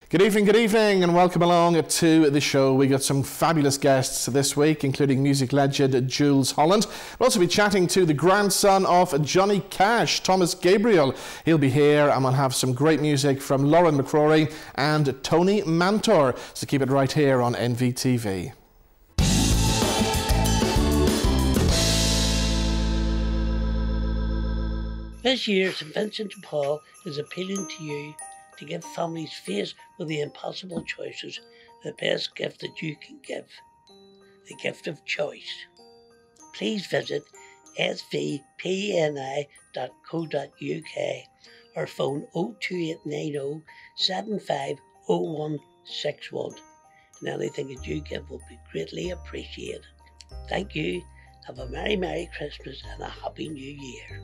Good evening, and welcome along to the show. We got some fabulous guests this week, including music legend Jools, Holland. We'll also be chatting to the grandson of Johnny Cash, Thomas Gabriel. He'll be here, and we'll have some great music from McCrory and Tony Mantor. So keep it right here on NVTV. This year, St Vincent de Paul is appealing to you to give families faced with the impossible choices the best gift that you can give, the gift of choice. Please visit svpni.co.uk or phone 02890 750161, and anything that you give will be greatly appreciated. Thank you. Have a Merry Christmas and a Happy New Year.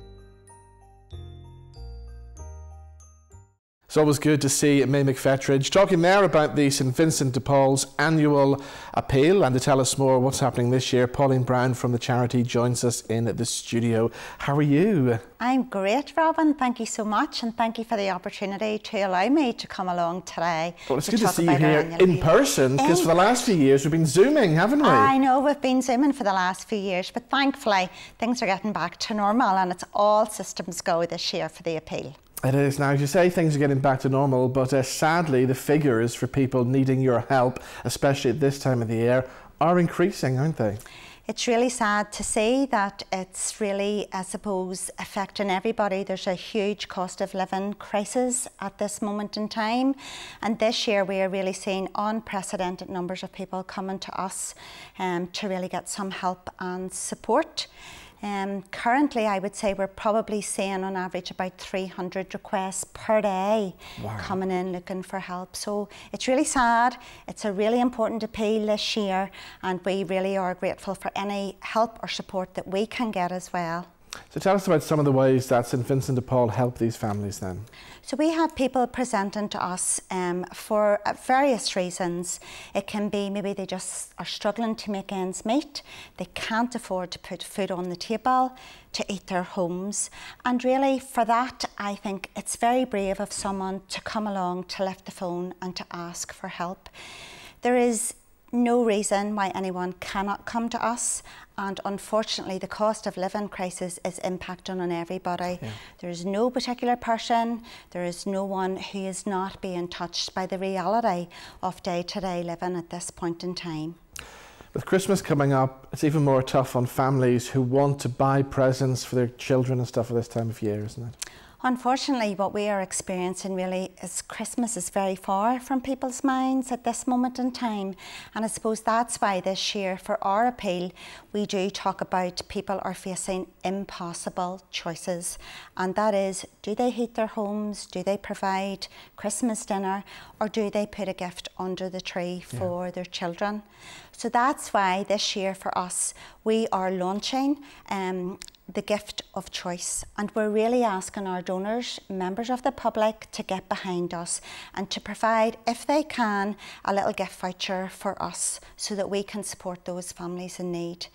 It's always good to see May McFetridge talking there about the St Vincent de Paul's annual appeal, and to tell us more what's happening this year, Pauline Brown from the charity joins us in the studio. How are you? I'm great, Robin. Thank you so much, and thank you for the opportunity to allow me to come along today. Well, it's good to see you here in person, because for the last few years we've been Zooming, haven't we? I know, we've been Zooming for the last few years, but thankfully things are getting back to normal, and it's all systems go this year for the appeal. It is. Now, as you say, things are getting back to normal, but sadly the figures for people needing your help, especially at this time of the year, are increasing, aren't they? It's really sad to see that it's really, I suppose, affecting everybody. There's a huge cost of living crisis at this moment in time, and this year we are really seeing unprecedented numbers of people coming to us to really get some help and support. Currently, I would say we're probably seeing on average about 300 requests per day. Wow. Coming in looking for help. So it's really sad. It's a really important appeal this year, and we really are grateful for any help or support that we can get as well. So tell us about some of the ways that St Vincent de Paul help these families then. So we have people presenting to us for various reasons. It can be maybe they just are struggling to make ends meet, they can't afford to put food on the table, to eat their homes, and really for that I think it's very brave of someone to come along, to lift the phone and to ask for help. There is no reason why anyone cannot come to us, and unfortunately the cost of living crisis is impacting on everybody. Yeah. There is no particular person, there is no one who is not being touched by the reality of day-to-day living at this point in time. With Christmas coming up, it's even more tough on families who want to buy presents for their children and stuff at this time of year, isn't it? Unfortunately, what we are experiencing really is Christmas is very far from people's minds at this moment in time. And I suppose that's why this year for our appeal, we do talk about people are facing impossible choices. And that is, do they heat their homes? Do they provide Christmas dinner? Or do they put a gift under the tree for their children? So that's why this year for us, we are launching the gift of choice, and we're really asking our donors, members of the public, to get behind us and to provide, if they can, a little gift voucher for us so that we can support those families in need.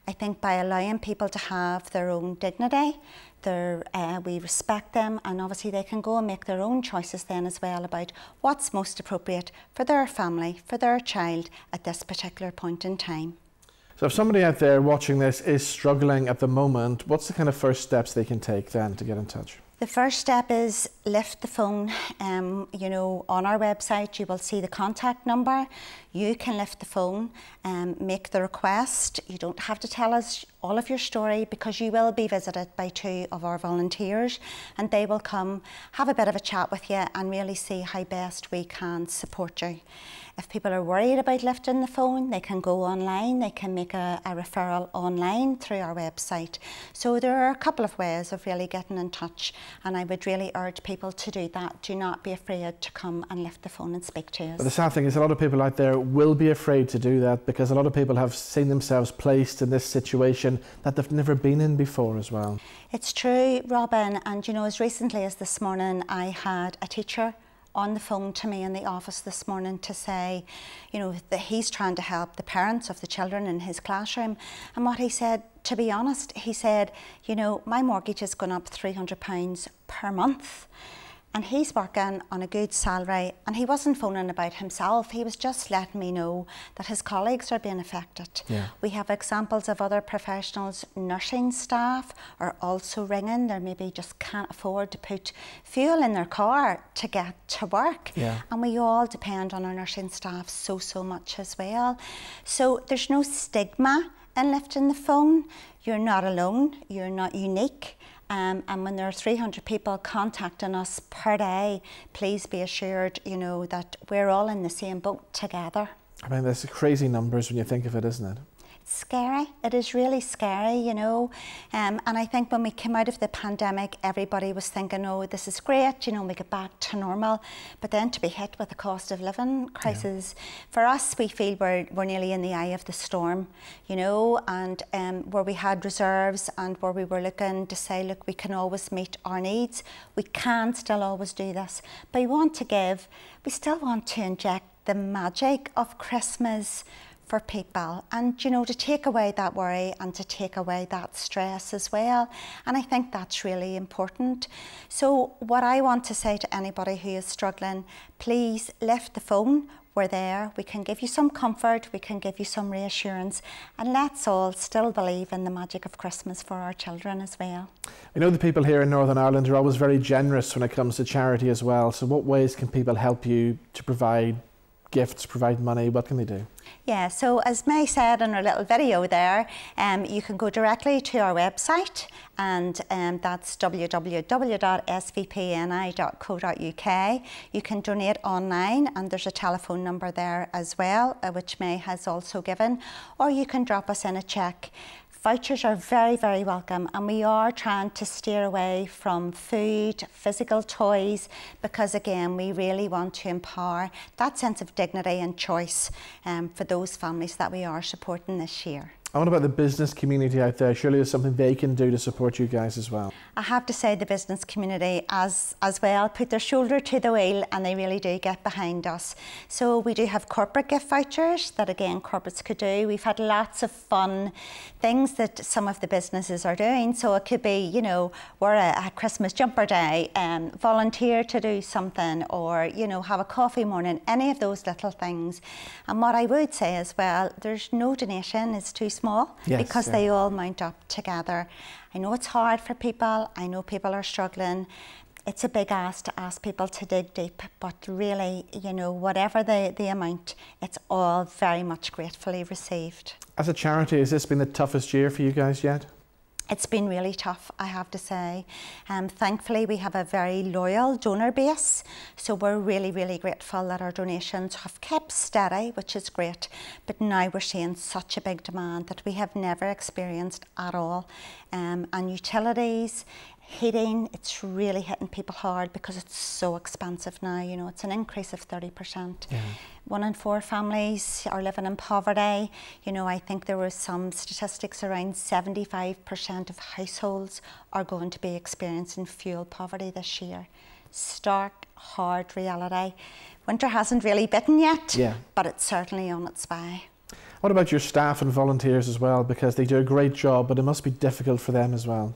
I think by allowing people to have their own dignity, we respect them, and obviously they can go and make their own choices then as well about what's most appropriate for their family, for their child at this particular point in time. So if somebody out there watching this is struggling at the moment, what's the kind of first steps they can take then to get in touch? The first step is lift the phone. You know, on our website you will see the contact number. You can lift the phone and make the request. You don't have to tell us all of your story, because you will be visited by 2 of our volunteers, and they will come have a bit of a chat with you and really see how best we can support you. If people are worried about lifting the phone, they can go online, they can make a referral online through our website. So there are a couple of ways of really getting in touch, and I would really urge people to do that. Do not be afraid to come and lift the phone and speak to us. But the sad thing is a lot of people out there will be afraid to do that, because a lot of people have seen themselves placed in this situation that they've never been in before as well. It's true, Robin, and you know, as recently as this morning I had a teacher on the phone to me in the office this morning to say, you know, that he's trying to help the parents of the children in his classroom. And what he said, to be honest, he said, you know, my mortgage has gone up £300 per month. and he's working on a good salary, and he wasn't phoning about himself, he was just letting me know that his colleagues are being affected. Yeah. We have examples of other professionals, nursing staff are also ringing. They maybe just can't afford to put fuel in their car to get to work. Yeah. And we all depend on our nursing staff so much as well. So there's no stigma in lifting the phone. You're not alone, you're not unique. And when there are 300 people contacting us per day, please be assured, you know, that we're all in the same boat together. I mean, there's crazy numbers when you think of it, isn't it? It's scary. It is really scary, you know. And I think when we came out of the pandemic, everybody was thinking, oh, this is great, you know, we get back to normal. But then to be hit with the cost of living crisis, for us, we feel we're nearly in the eye of the storm, you know, and where we had reserves and where we were looking to say, look, we can always meet our needs. We can still always do this. But we want to give, we still want to inject the magic of Christmas for people, and you know, to take away that worry and to take away that stress as well. And I think that's really important. So what I want to say to anybody who is struggling, please lift the phone. We're there, we can give you some comfort, we can give you some reassurance, and let's all still believe in the magic of Christmas for our children as well. I know the people here in Northern Ireland are always very generous when it comes to charity as well, so what ways can people help you to provide gifts, provide money? What can they do? Yeah, so as May said in her little video there, you can go directly to our website, and that's www.svpni.co.uk. You can donate online, and there's a telephone number there as well, which May has also given, or you can drop us in a cheque. Vouchers are very welcome, and we are trying to steer away from food, physical toys, because again, we really want to empower that sense of dignity and choice for those families that we are supporting this year. And what about the business community out there? Surely there's something they can do to support you guys as well. I have to say the business community as well put their shoulder to the wheel, and they really do get behind us. So we do have corporate gift vouchers that again corporates could do. We've had lots of fun things that some of the businesses are doing. So it could be, you know, we're a Christmas jumper day, volunteer to do something, or, you know, have a coffee morning, any of those little things. And what I would say as well, there's no donation is too small. Because they all mount up together. I know it's hard for people, I know people are struggling. It's a big ask to ask people to dig deep, but really, you know, whatever the amount, it's all very much gratefully received. As a charity, has this been the toughest year for you guys yet? It's been really tough, I have to say. Thankfully, we have a very loyal donor base, so we're really grateful that our donations have kept steady, which is great. But now we're seeing such a big demand that we have never experienced at all. And utilities, heating, it's really hitting people hard because it's so expensive now. You know, it's an increase of 30%. Yeah. 1 in 4 families are living in poverty. You know, I think there were some statistics around 75% of households are going to be experiencing fuel poverty this year. Stark, hard reality. Winter hasn't really bitten yet, but it's certainly on its way. What about your staff and volunteers as well? Because they do a great job, but it must be difficult for them as well.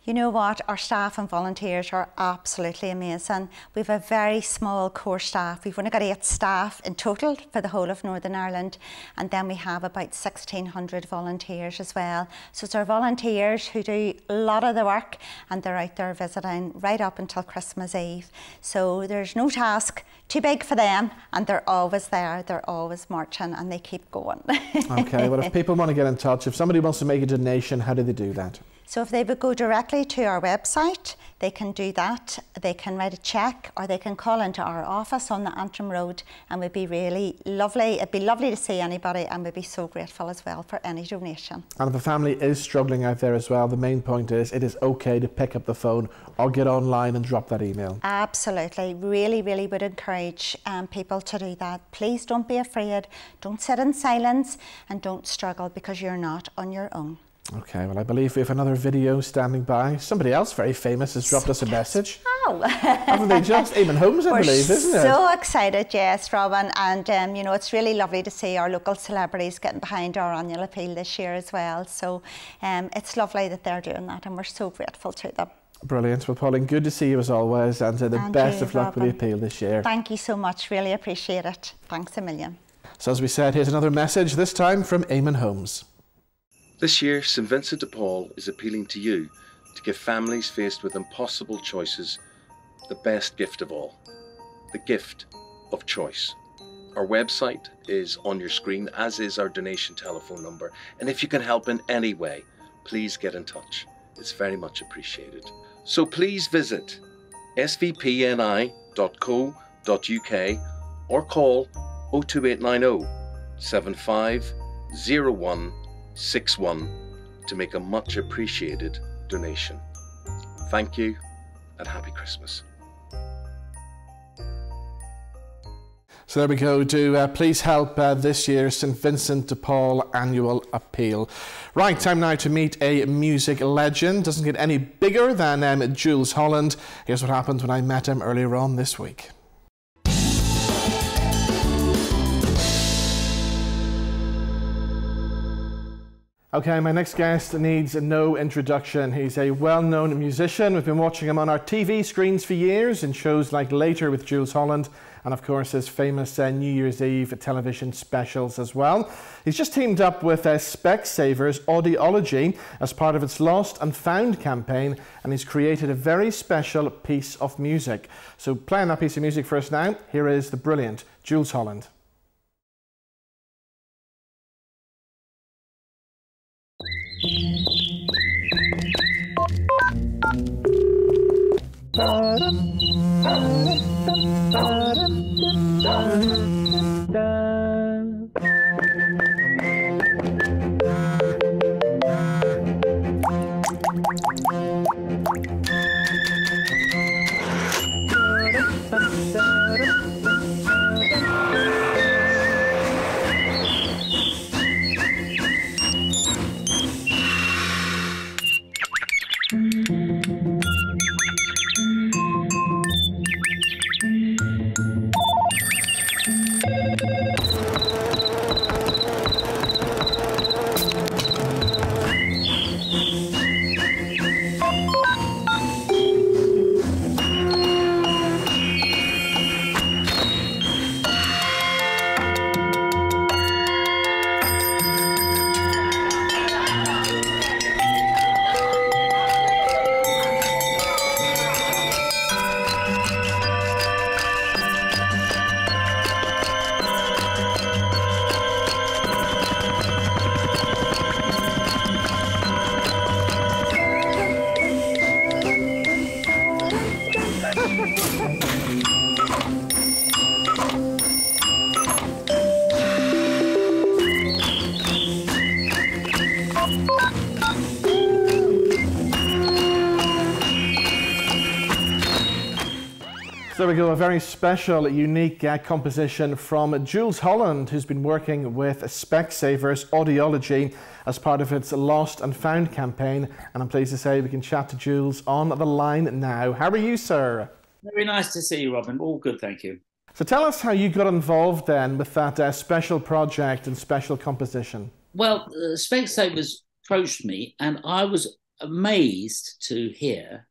You know what, our staff and volunteers are absolutely amazing. We have a very small core staff. We've only got 8 staff in total for the whole of Northern Ireland, and then we have about 1,600 volunteers as well. So it's our volunteers who do a lot of the work, and they're out there visiting right up until Christmas Eve. So there's no task too big for them, and they're always there, they're always marching, and they keep going. Okay, well, if people want to get in touch, if somebody wants to make a donation, how do they do that? So if they would go directly to our website, they can do that. They can write a cheque, or they can call into our office on the Antrim Road, and we'd be really lovely. It'd be lovely to see anybody, and we'd be so grateful as well for any donation. And if a family is struggling out there as well, the main point is it is okay to pick up the phone or get online and drop that email. Absolutely. Really would encourage people to do that. Please don't be afraid. Don't sit in silence, and don't struggle, because you're not on your own. Okay, well, I believe we have another video standing by. Somebody else very famous has dropped us a message. Oh. Haven't they just? Eamon Holmes, I believe, isn't it? We're so excited, yes, Robin. And, you know, it's really lovely to see our local celebrities getting behind our annual appeal this year as well. So it's lovely that they're doing that, and we're so grateful to them. Brilliant. Well, Pauline, good to see you as always, and the best of luck with the appeal this year. Thank you so much. Really appreciate it. Thanks a million. So as we said, here's another message, this time from Eamon Holmes. This year, St Vincent de Paul is appealing to you to give families faced with impossible choices the best gift of all, the gift of choice. Our website is on your screen, as is our donation telephone number, and if you can help in any way, please get in touch. It's very much appreciated. So please visit svpni.co.uk or call 02890 750161 to make a much appreciated donation. Thank you and happy Christmas. So there we go. Do please help this year's St Vincent de Paul annual appeal. Right, time now to meet a music legend. Doesn't get any bigger than Jools Holland. Here's what happened when I met him earlier on this week. Okay, my next guest needs no introduction. He's a well-known musician. We've been watching him on our TV screens for years in shows like Later with Jools Holland, and of course his famous New Year's Eve television specials as well. He's just teamed up with Specsavers Audiology as part of its Lost and Found campaign, and he's created a very special piece of music. So playing that piece of music for us now, here is the brilliant Jools Holland. So there we go, a very special, unique composition from Jools Holland, who's been working with Specsavers Audiology as part of its Lost and Found campaign. And I'm pleased to say we can chat to Jools on the line now. How are you, sir? Very nice to see you, Robin. All good, thank you. So tell us how you got involved then with that special project and special composition. Well, Specsavers approached me and I was amazed to hear,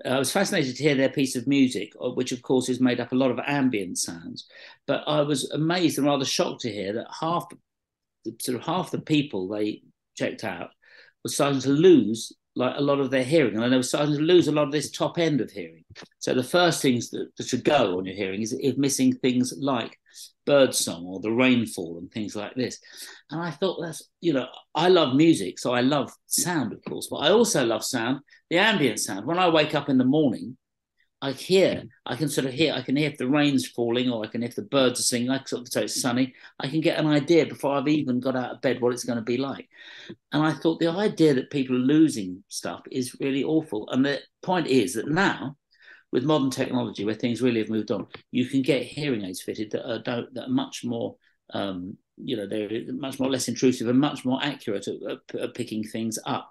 I was fascinated to hear their piece of music, which of course is made up a lot of ambient sounds, but I was amazed and rather shocked to hear that half the people they checked out were starting to lose like a lot of their hearing, and they were starting to lose a lot of this top end of hearing. So the first things that should go on your hearing is if missing things like birdsong or the rainfall and things like this. And I thought that's, you know, I love music, so I love sound, of course, but I also love sound, the ambient sound. When I wake up in the morning, I can hear if the rain's falling, or I can hear if the birds are singing, so it's sunny. I can get an idea before I've even got out of bed what it's going to be like. And I thought the idea that people are losing stuff is really awful. And the point is that now, with modern technology, where things really have moved on, you can get hearing aids fitted that are much more, they're much more less intrusive and much more accurate at picking things up.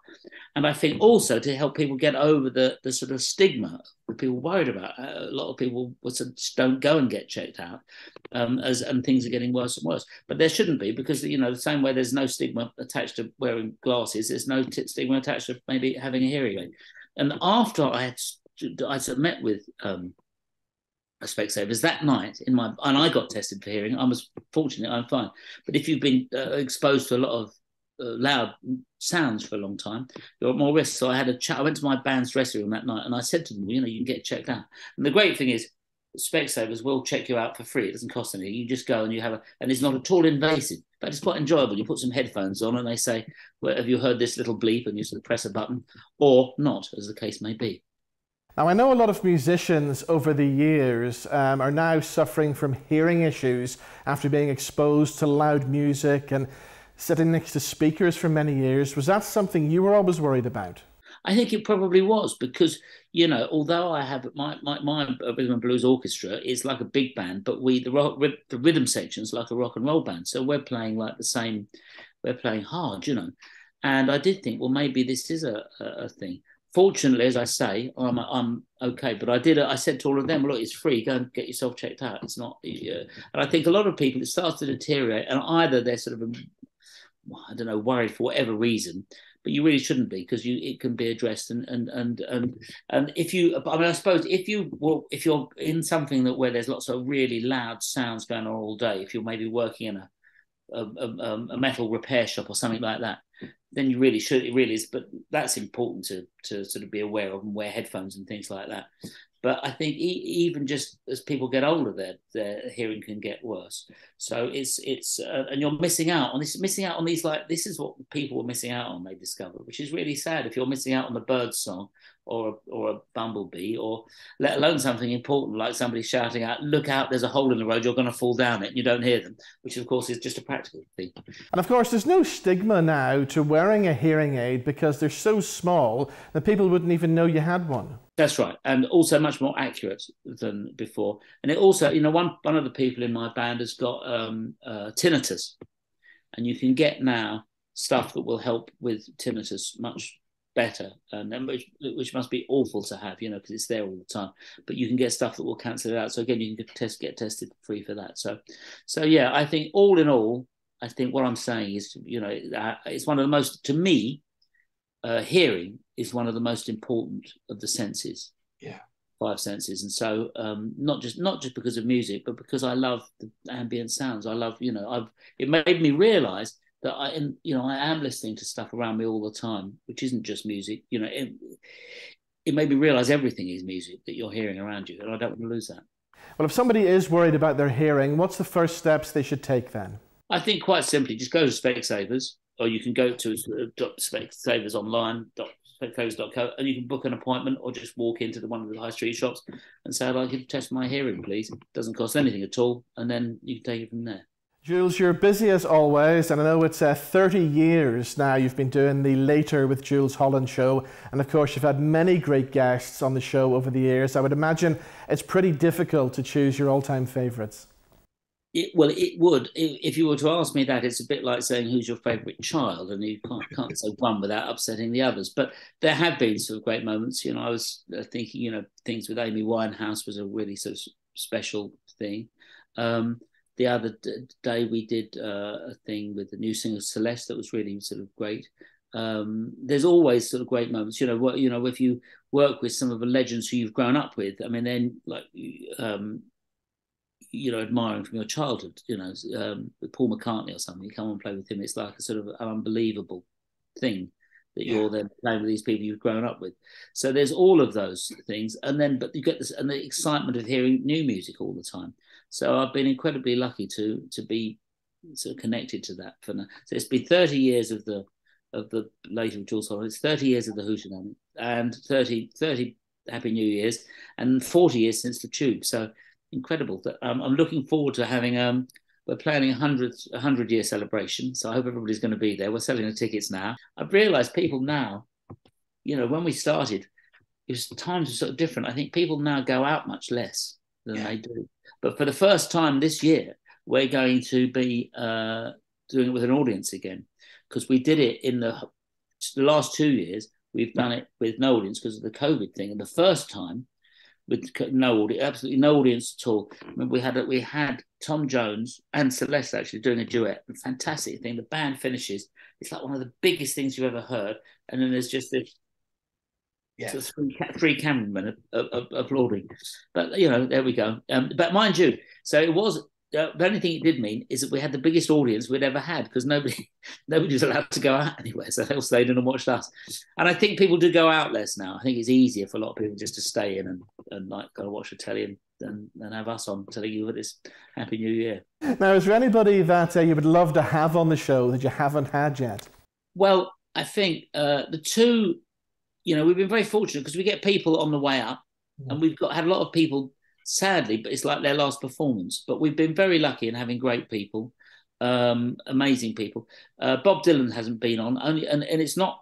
And I think also to help people get over the sort of stigma that people worried about. A lot of people just don't go and get checked out, and things are getting worse and worse. But there shouldn't be, because, you know, the same way there's no stigma attached to wearing glasses, there's no stigma attached to maybe having a hearing aid. And after I sort of met with Specsavers that night and I got tested for hearing. I was fortunate, I'm fine. But if you've been exposed to a lot of loud sounds for a long time, you're at more risk. So I had a chat. I went to my band's dressing room that night and I said to them, you know, you can get checked out. And the great thing is, Specsavers will check you out for free. It doesn't cost anything. You just go and and it's not at all invasive, but it's quite enjoyable. You put some headphones on and they say, well, have you heard this little bleep? And you sort of press a button or not, as the case may be. Now, I know a lot of musicians over the years are now suffering from hearing issues after being exposed to loud music and sitting next to speakers for many years. Was that something you were always worried about? I think it probably was because, you know, although I have my rhythm and blues orchestra is like a big band, but the rhythm section's like a rock and roll band. So we're playing like the same, we're playing hard, you know. And I did think, well, maybe this is a thing. Fortunately, as I say, I'm okay. But I said to all of them, look, it's free. Go and get yourself checked out. It's not. And I think a lot of people, it starts to deteriorate, and either they're sort of, I don't know, worried for whatever reason, but you really shouldn't be because it can be addressed. And if you, I mean, I suppose if you're in something where there's lots of really loud sounds going on all day, if you're maybe working in a metal repair shop or something like that, then you really should. It really is, but that's important to sort of be aware of and wear headphones and things like that. But I think even just as people get older, their hearing can get worse. So it's and you're missing out on these, like, this is what people were missing out on, they discovered, which is really sad. If you're missing out on the bird song or a bumblebee, or let alone something important like somebody shouting out, look out, there's a hole in the road, you're going to fall down it, and you don't hear them, which of course is just a practical thing. And of course, there's no stigma now to wearing a hearing aid because they're so small that people wouldn't even know you had one. That's right, and also much more accurate than before. And it also, you know, one of the people in my band has got tinnitus, and you can get now stuff that will help with tinnitus much better, and which must be awful to have, you know, because it's there all the time. But you can get stuff that will cancel it out. So again, you can get tested free for that. So yeah, I think all in all, I think what I'm saying is, you know, it's one of the most, to me, hearing is one of the most important of the senses. Yeah. 5 senses. And so not just because of music, but because I love the ambient sounds. I love, you know, it made me realize that I am listening to stuff around me all the time, which isn't just music. You know, it made me realize everything is music that you're hearing around you, and I don't want to lose that. Well, if somebody is worried about their hearing, what's the first steps they should take then? I think quite simply, just go to Specsavers, or you can go to Specsavers online, specsavers.co, and you can book an appointment or just walk into one of the high street shops and say, I'd like you to test my hearing, please. It doesn't cost anything at all, and then you can take it from there. Jools, you're busy as always, and I know it's 30 years now you've been doing the Later with Jools Holland show, and of course you've had many great guests on the show over the years. I would imagine it's pretty difficult to choose your all-time favourites. It would. If you were to ask me that, it's a bit like saying who's your favourite child, and you can't say one without upsetting the others. But there have been sort of great moments. You know, I was thinking, you know, things with Amy Winehouse was a really sort of special thing. The other day we did a thing with the new singer Celeste that was really sort of great. There's always sort of great moments. You know, if you work with some of the legends who you've grown up with, I mean, then like. You know, admiring from your childhood, you know, with Paul McCartney or something, you come and play with him, it's like a sort of an unbelievable thing that you're then playing with these people you've grown up with. So there's all of those things, but you get this and the excitement of hearing new music all the time. So I've been incredibly lucky to be sort of connected to that for now. So it's been 30 years of the Later with Jools Holland. It's 30 years of the Hootenanny and 30 Happy New Years and 40 years since the Tube. So incredible. That I'm looking forward to having we're planning a 100-year celebration, so I hope everybody's going to be there. We're selling the tickets now. I've realized people now, you know, when we started, times are sort of different. I think people now go out much less than they do, but for the first time this year we're going to be doing it with an audience again, because we did it in the last 2 years. We've done it with no audience because of the COVID thing, and the first time with no audience, absolutely no audience at all. I mean, we had Tom Jones and Celeste actually doing a duet. A fantastic thing. The band finishes. It's like one of the biggest things you've ever heard. And then there's just this Yeah. So three cameramen applauding. But, you know, there we go. But mind you, so it was, the only thing it did mean is that we had the biggest audience we'd ever had, because nobody was allowed to go out anywhere. So they all stayed in and watched us. And I think people do go out less now. I think it's easier for a lot of people just to stay in and like go watch the telly and have us on telling you that it's Happy New Year. Now, is there anybody that you would love to have on the show that you haven't had yet? Well, I think the two, you know, we've been very fortunate because we get people on the way up, and we've had a lot of people, sadly, but it's like their last performance. But we've been very lucky in having great people, amazing people. Bob Dylan hasn't been on, and it's not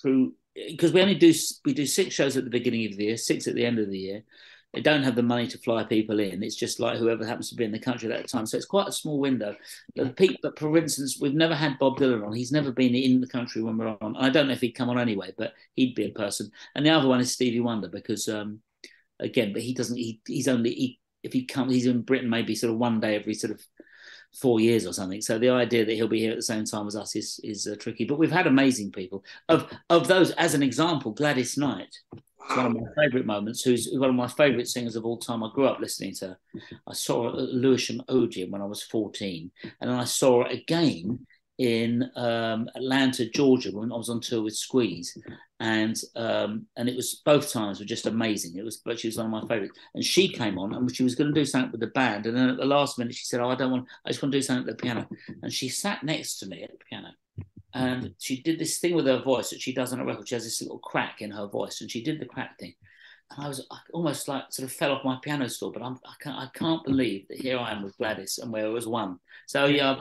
through, because we do 6 shows at the beginning of the year, 6 at the end of the year. They don't have the money to fly people in. It's just like whoever happens to be in the country at that time. So it's quite a small window. But for instance, we've never had Bob Dylan on. He's never been in the country when we're on. I don't know if he'd come on anyway, but he'd be a person. And the other one is Stevie Wonder, because again, but he doesn't. He's in Britain maybe sort of one day every sort of 4 years or something. So the idea that he'll be here at the same time as us is tricky. But we've had amazing people. Of those, as an example, Gladys Knight. It's one of my favourite moments, who's one of my favourite singers of all time. I grew up listening to her. I saw her at Lewisham Odeon when I was 14. And then I saw her again in Atlanta, Georgia, when I was on tour with Squeeze. And it was, both times were just amazing. But she was one of my favourites. And she came on and she was going to do something with the band. And then at the last minute, she said, I just want to do something at the piano. And she sat next to me at the piano. And she did this thing with her voice that she does on a record. She has this little crack in her voice, and she did the crack thing. And I almost like sort of fell off my piano stool, but I can't believe that here I am with Gladys and where it was one. So yeah, I've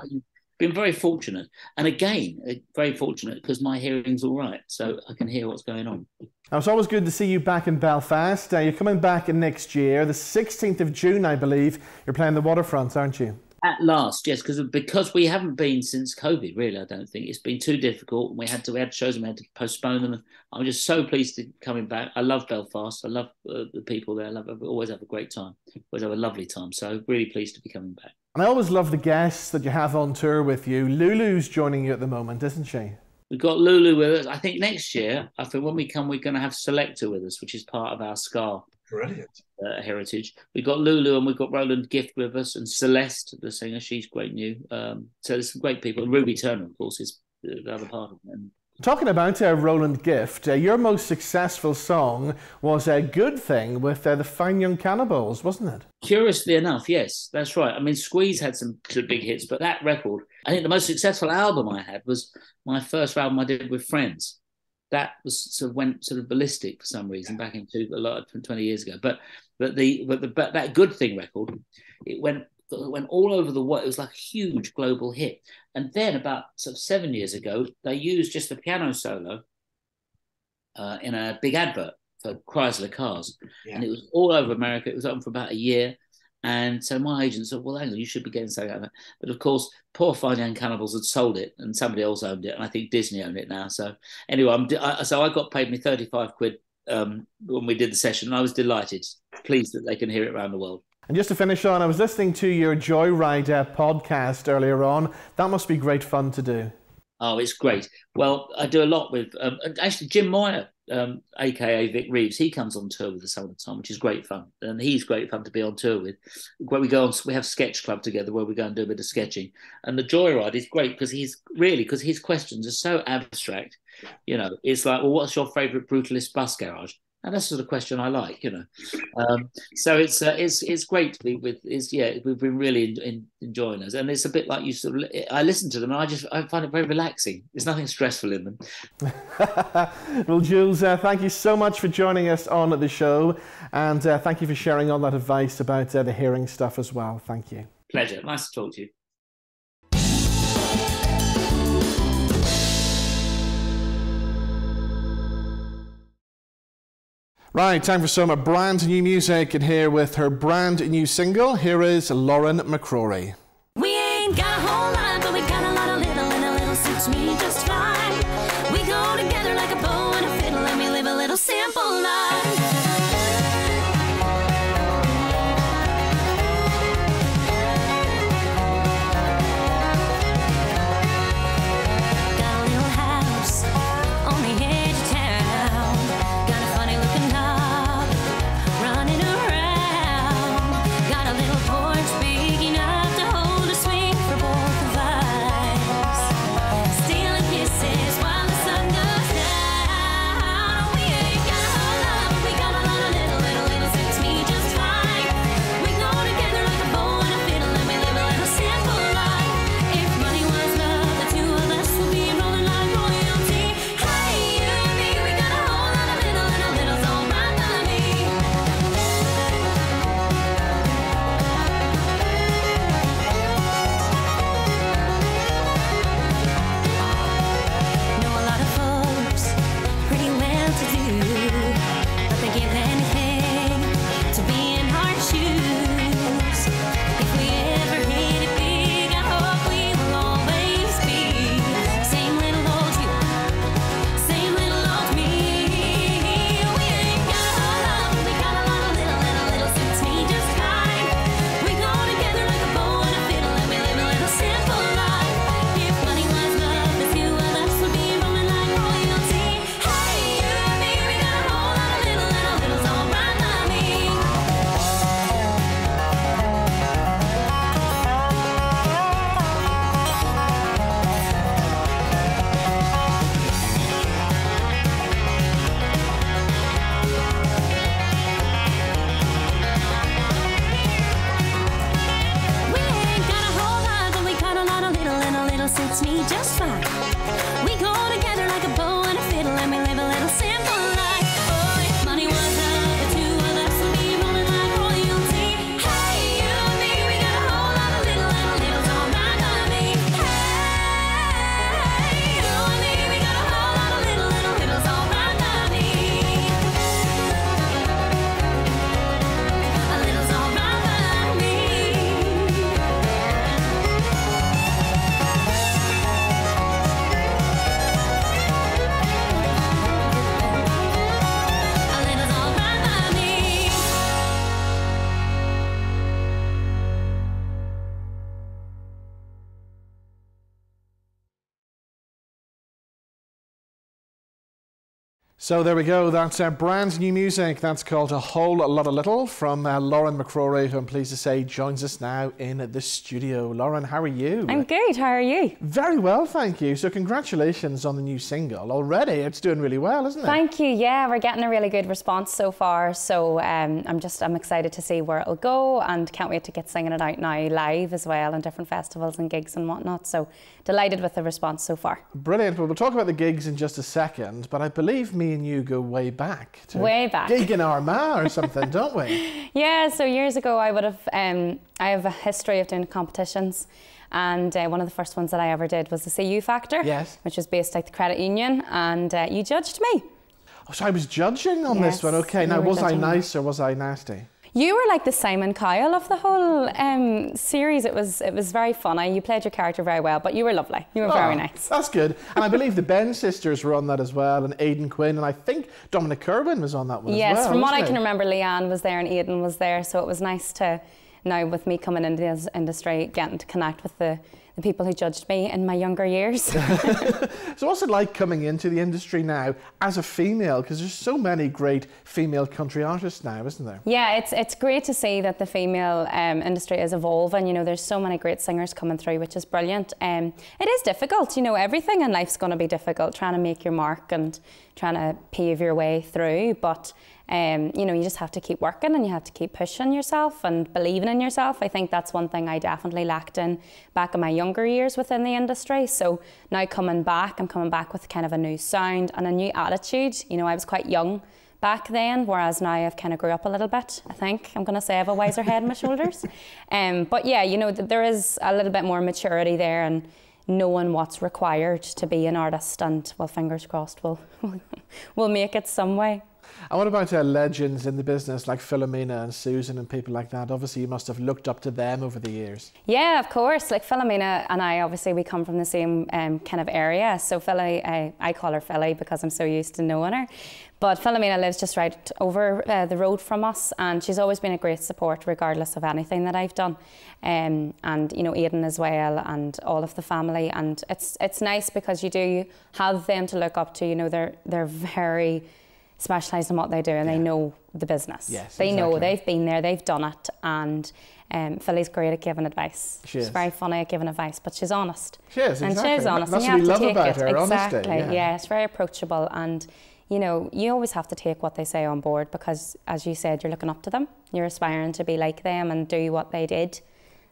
been very fortunate. And again, very fortunate because my hearing's all right, so I can hear what's going on. Now, it's always good to see you back in Belfast. You're coming back in next year, the 16th of June, I believe. You're playing the Waterfront, aren't you? At last, yes, because we haven't been since COVID. Really, I don't think it's been too difficult. We had shows and we had to postpone them. I'm just so pleased to be coming back. I love Belfast. I love the people there. Always have a great time. Always have a lovely time. So really pleased to be coming back. And I always love the guests that you have on tour with you. Lulu's joining you at the moment, isn't she? We've got Lulu with us. I think next year, I think when we come, we're going to have Selector with us, which is part of our ska. Brilliant. Heritage. We've got Lulu and we've got Roland Gift with us, and Celeste, the singer, she's great new. So there's some great people. And Ruby Turner, of course, is the other part of it. Talking about Roland Gift, your most successful song was A Good Thing with the Fine Young Cannibals, wasn't it? Curiously enough, yes, that's right. I mean, Squeeze had some big hits, but that record, I think the most successful album I had was my first album I did with Friends. That was went ballistic for some reason back in 20 years ago. But that Good Thing record, it went all over the world. It was like a huge global hit. And then about 7 years ago, they used just the piano solo in a big advert for Chrysler cars, and it was all over America. It was open for about a year. And so my agent said, well, hang on, you should be getting something out of it. But of course, poor Fine Young Cannibals had sold it and somebody else owned it. And I think Disney owned it now. So anyway, so I got paid me 35 quid when we did the session. And I was delighted, pleased that they can hear it around the world. And just to finish on, I was listening to your Joyride podcast earlier on. That must be great fun to do. Oh, it's great. Well, I do a lot with, actually, Jim Moyer, a.k.a. Vic Reeves. He comes on tour with us all the time, which is great fun. And he's great fun to be on tour with. Where we have Sketch Club together where we go and do a bit of sketching. And the Joyride is great because because his questions are so abstract. You know, it's like, well, what's your favourite brutalist bus garage? And that's the sort of question I like, you know. So it's great to be with. We've been really enjoying us, and it's a bit like you sort of. I listen to them, and I find it very relaxing. There's nothing stressful in them. Well, Jools, thank you so much for joining us on the show, and thank you for sharing all that advice about the hearing stuff as well. Thank you. Pleasure. Nice to talk to you. Right, time for some brand new music, and here with her brand new single, here is Lauren McCrory. We ain't got a whole lot, but we got a lot of little, and a little suits me just fine. We go together like a bow and a fiddle, and we live a little simple life. Got a little house on the edge of town. Got a funny So there we go, that's brand new music. That's called A Whole Lot of Little from Lauren McCrory, who I'm pleased to say joins us now in the studio. Lauren, how are you? I'm good, how are you? Very well, thank you. So congratulations on the new single. Already it's doing really well, isn't it? Thank you, yeah, we're getting a really good response so far. So I'm excited to see where it'll go and can't wait to get singing it out now live as well in different festivals and gigs and whatnot. So delighted with the response so far. Brilliant. Well, we'll talk about the gigs in just a second, but I believe me and you go way back to gig in Armagh or something, don't we? Yeah, so years ago I have a history of doing competitions, and one of the first ones that I ever did was the CU Factor, yes, which was based at the Credit Union, and you judged me. Oh, so I was judging on this one, okay. Now, was I nice or was I nasty? You were like the Simon Cowell of the whole series. It was very funny. You played your character very well, but you were lovely. You were very nice. That's good. And I believe the Ben sisters were on that as well, and Aidan Quinn, and I think Dominic Kerwin was on that one as well. Yes, from what I can remember, Leanne was there and Aidan was there, so it was nice to, now with me coming into this industry, getting to connect with the people who judged me in my younger years. So what's it like coming into the industry now as a female? Because there's so many great female country artists now, isn't there? Yeah, it's great to see that the female industry is evolving. You know, there's so many great singers coming through, which is brilliant. It is difficult, you know, everything in life's going to be difficult, trying to make your mark and trying to pave your way through, but you know, you just have to keep working and you have to keep pushing yourself and believing in yourself. I think that's one thing I definitely lacked in back in my younger years within the industry. So now coming back, I'm coming back with kind of a new sound and a new attitude. You know, I was quite young back then, whereas now I've kind of grew up a little bit, I think. I'm going to say I have a wiser head on my shoulders. But yeah, you know, there is a little bit more maturity there and knowing what's required to be an artist, and well, fingers crossed we'll make it some way. And what about legends in the business like Philomena and Susan and people like that? Obviously you must have looked up to them over the years. Yeah, of course. Like Philomena and I, obviously we come from the same kind of area. So Philly, I call her Philly because I'm so used to knowing her. But Philomena lives just right over the road from us, and she's always been a great support regardless of anything that I've done. And you know, Aidan as well, and all of the family. And it's nice because you do have them to look up to. You know, they're very specialised in what they do, and they know the business. Yes, they exactly. know, they've been there, they've done it, and Philly's great at giving advice. She's very funny at giving advice, but she's honest. She is, and exactly. she's honest, That's and what you we have love to take about her, exactly. honesty. Yeah, it's very approachable, and you know, you always have to take what they say on board because, as you said, you're looking up to them. You're aspiring to be like them and do what they did,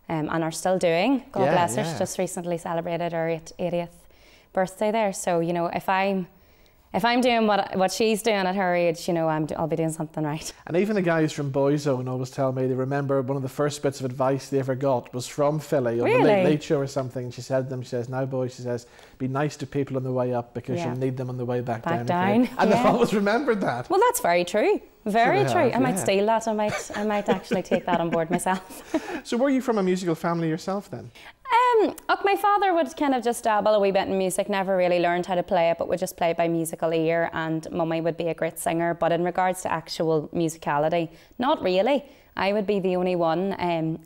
and are still doing. God bless her. She just recently celebrated her 80th birthday there. So you know, if I'm doing what she's doing at her age, you know, I'll be doing something right. And even the guys from Boyzone always tell me they remember one of the first bits of advice they ever got was from Philly on the Late Show or something. She said to them, she says, "Now boys," she says, "be nice to people on the way up because you'll need them on the way back down." And they've always remembered that. Well, that's very true. Very true. I might steal that. I might actually take that on board myself. So were you from a musical family yourself then? My father would kind of just dabble a wee bit in music, never really learned how to play it, but would just play by musical ear, and mummy would be a great singer. But in regards to actual musicality, not really. I would be the only one.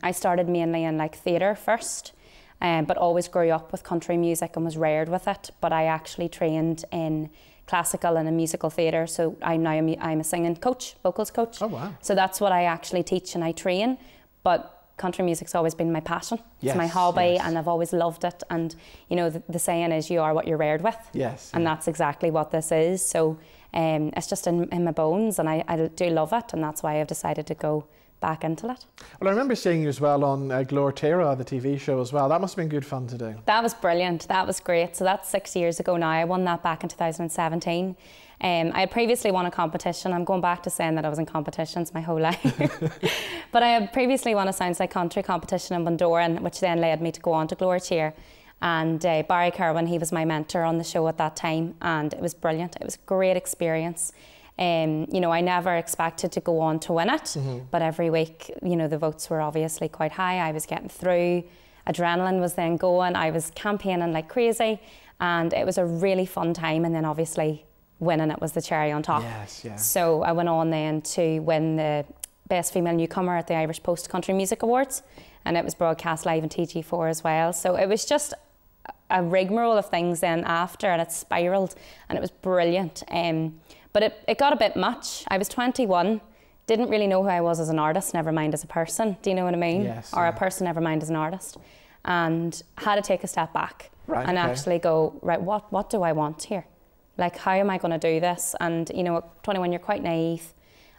I started mainly in like theatre first, but always grew up with country music and was reared with it. But I actually trained in classical and a musical theatre, so I'm a singing coach, vocals coach. Oh wow. So that's what I actually teach and I train. But country music's always been my passion. It's my hobby, and I've always loved it. And you know, the saying is, you are what you're reared with. Yes. And that's exactly what this is. So it's just in my bones, and I do love it, and that's why I've decided to go back into it. Well, I remember seeing you as well on Glortera, the TV show as well. That must have been good fun to do. That was brilliant. That was great. So that's 6 years ago now. I won that back in 2017. I had previously won a competition. I'm going back to saying that I was in competitions my whole life. But I had previously won a Sounds Like Country competition in Mantor, which then led me to go on to Glortera. And Barry Kerwin, he was my mentor on the show at that time, and it was brilliant. It was a great experience. You know, I never expected to go on to win it, but every week, you know, the votes were obviously quite high. I was getting through. Adrenaline was then going. I was campaigning like crazy, and it was a really fun time. And then obviously winning it was the cherry on top. Yes, yeah. So I went on then to win the Best Female Newcomer at the Irish Post Country Music Awards, and it was broadcast live on TG4 as well. So it was just a rigmarole of things then after, and it spiralled, and it was brilliant. But it got a bit much. I was 21, didn't really know who I was as an artist, never mind as a person. Do you know what I mean? Yes. Or a person, never mind as an artist. And had to take a step back and actually go, right, what do I want here? Like, how am I going to do this? And, you know, at 21, you're quite naive.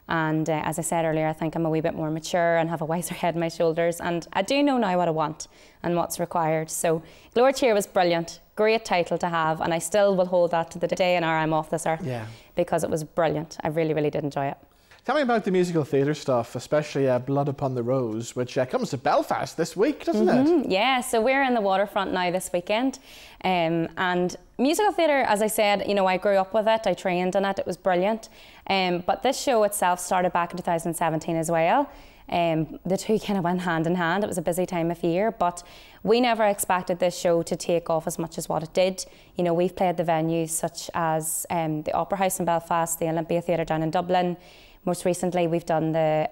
And as I said earlier, I think I'm a wee bit more mature and have a wiser head on my shoulders. And I do know now what I want and what's required. So Glory Cheer was brilliant. Great title to have. And I still will hold that to the day and hour I'm off this earth. Yeah. Because it was brilliant. I really, really did enjoy it. Tell me about the musical theatre stuff, especially Blood Upon the Rose, which comes to Belfast this week, doesn't it? Yeah, so we're in the Waterfront now this weekend. And musical theatre, as I said, you know, I grew up with it, I trained in it, it was brilliant. But this show itself started back in 2017 as well. The two kind of went hand in hand. It was a busy time of year, but we never expected this show to take off as much as what it did. You know, we've played the venues such as the Opera House in Belfast, the Olympia Theatre down in Dublin. Most recently, we've done the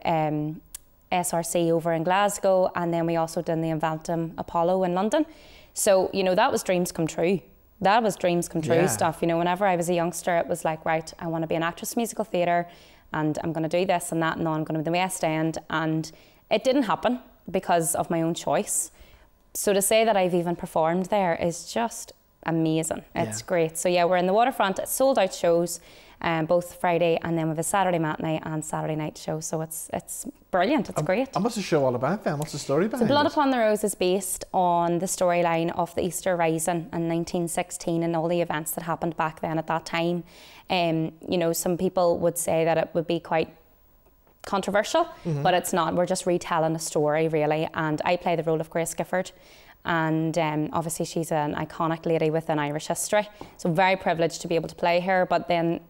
SRC over in Glasgow, and then we also done the Inventum Apollo in London. So, you know, that was dreams come true. That was dreams come true stuff. You know, whenever I was a youngster, it was like, right, I want to be an actress in musical theatre, and I'm going to do this and that, and now I'm going to be the West End. And it didn't happen because of my own choice. So to say that I've even performed there is just amazing. It's great. So yeah, we're in the Waterfront. It's sold out shows. Both Friday and then we have a Saturday matinee and Saturday night show. So it's brilliant, it's great. And what's the show all about then? What's the story behind it? So Blood Upon the Rose is based on the storyline of the Easter Rising in 1916 and all the events that happened back then at that time. You know, some people would say that it would be quite controversial, but it's not. We're just retelling a story really, and I play the role of Grace Gifford. And obviously she's an iconic lady within Irish history, so very privileged to be able to play her. But then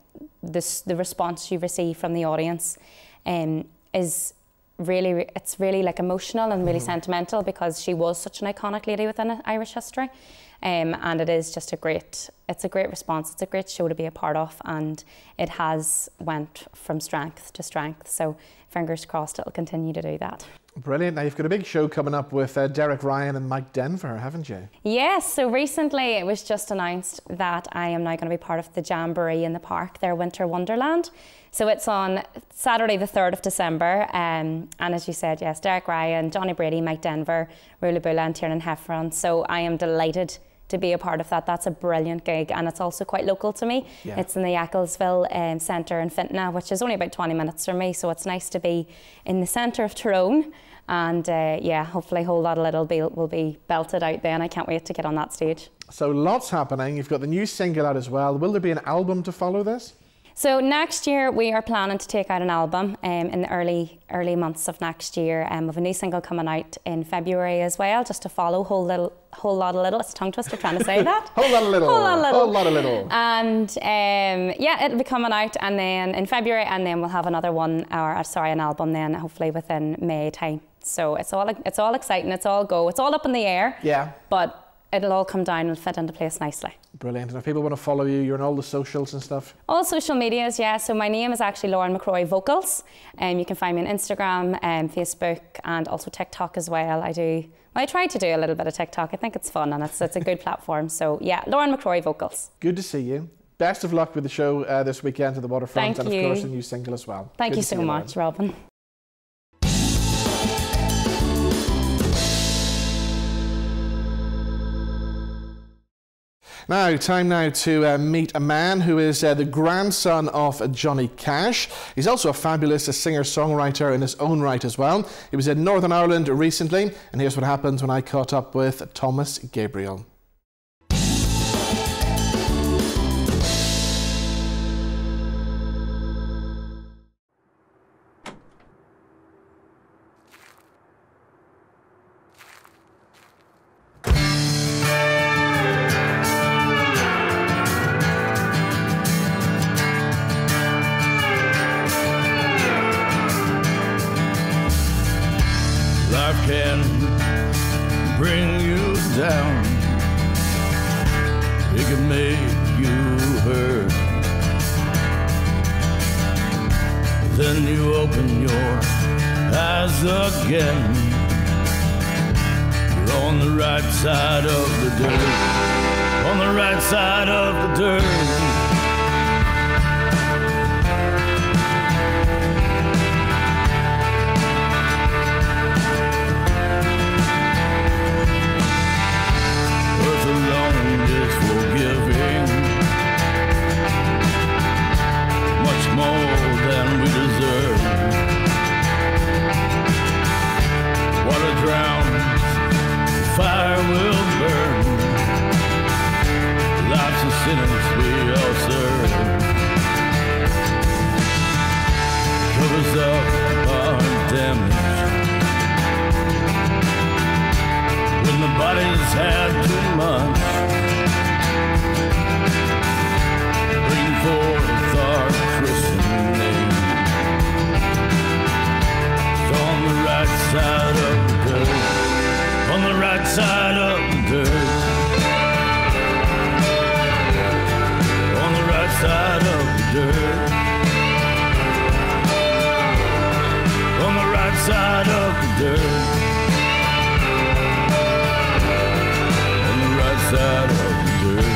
the response you receive from the audience is really, it's really like emotional and really sentimental, because she was such an iconic lady within Irish history. And it is just it's a great response. It's a great show to be a part of, and it has went from strength to strength. So fingers crossed it'll continue to do that. Brilliant. Now you've got a big show coming up with Derek Ryan and Mike Denver, haven't you? Yes, so recently it was just announced that I am now going to be part of the Jamboree in the park, their Winter Wonderland. So it's on Saturday the 3rd of December, and as you said, yes, Derek Ryan, Johnny Brady, Mike Denver, Rula Bula and Tiernan Heffron. So I am delighted to be a part of that. That's a brilliant gig, and it's also quite local to me. Yeah. It's in the Ecclesville Centre in Fintona, which is only about 20 minutes from me, so it's nice to be in the centre of Tyrone. And yeah, hopefully Whole Lot of Little will be belted out then. I can't wait to get on that stage. So lots happening. You've got the new single out as well. Will there be an album to follow this? So next year we are planning to take out an album in the early months of next year. We have a new single coming out in February as well, just to follow Whole Lot of Little. It's a tongue twister trying to say that. Whole Lot of Little. Whole Lot of Little. Whole Lot of Little. And yeah, it'll be coming out, and then in February, and then we'll have another one, or sorry, an album then, hopefully within May time. So it's all exciting. It's all go. It's all up in the air. Yeah. But it'll all come down and fit into place nicely. Brilliant. And if people want to follow you, you're on all the socials and stuff? All social medias, yeah. So my name is actually Lauren McCrory Vocals. You can find me on Instagram, Facebook, and also TikTok as well. I try to do a little bit of TikTok. I think it's fun, and it's a good platform. So yeah, Lauren McCrory Vocals. Good to see you. Best of luck with the show this weekend at the Waterfront. Thank you. And of course the new single as well. Thank you so much, Robin. Now, time now to meet a man who is the grandson of Johnny Cash. He's also a fabulous singer-songwriter in his own right as well. He was in Northern Ireland recently, and here's what happened when I caught up with Thomas Gabriel. Can bring you down, it can make you hurt. Then you open your eyes again, you're on the right side of the dirt, on the right side of the dirt. is forgiving, much more than we deserve. Water drowns, fire will burn. Life's a sentence we all serve. Covers up our damage when the body's had too much. Bring forth our Christian name. It's on the right side of the dirt. On the right side of the dirt. On the right side of the dirt. On the right side of the dirt. On the right side of the dirt.